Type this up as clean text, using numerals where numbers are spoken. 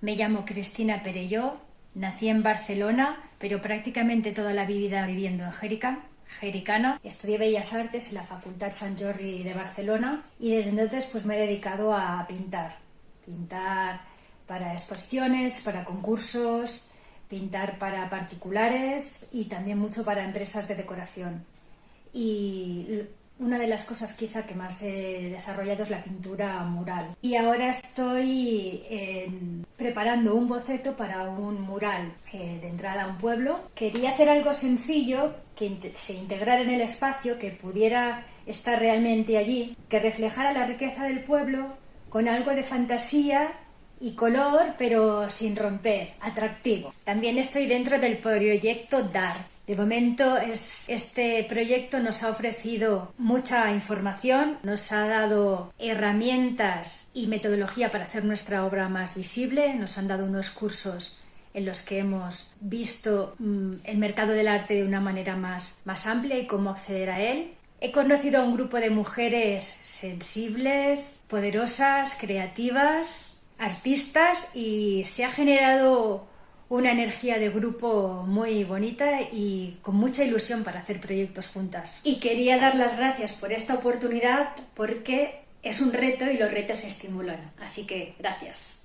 Me llamo Cristina Perelló, nací en Barcelona, pero prácticamente toda la vida viviendo en Jericana. Estudié Bellas Artes en la Facultad Sant Jordi de Barcelona y desde entonces pues me he dedicado a pintar para exposiciones, para concursos, pintar para particulares y también mucho para empresas de decoración. Y una de las cosas quizá que más he desarrollado es la pintura mural. Y ahora estoy preparando un boceto para un mural de entrada a un pueblo. Quería hacer algo sencillo, que se integrara en el espacio, que pudiera estar realmente allí, que reflejara la riqueza del pueblo con algo de fantasía y color, pero sin romper, atractivo. También estoy dentro del proyecto DAR. De momento este proyecto nos ha ofrecido mucha información, nos ha dado herramientas y metodología para hacer nuestra obra más visible, nos han dado unos cursos en los que hemos visto el mercado del arte de una manera más amplia y cómo acceder a él. He conocido a un grupo de mujeres sensibles, poderosas, creativas, artistas, y se ha generado una energía de grupo muy bonita y con mucha ilusión para hacer proyectos juntas. Y quería dar las gracias por esta oportunidad porque es un reto y los retos estimulan. Así que gracias.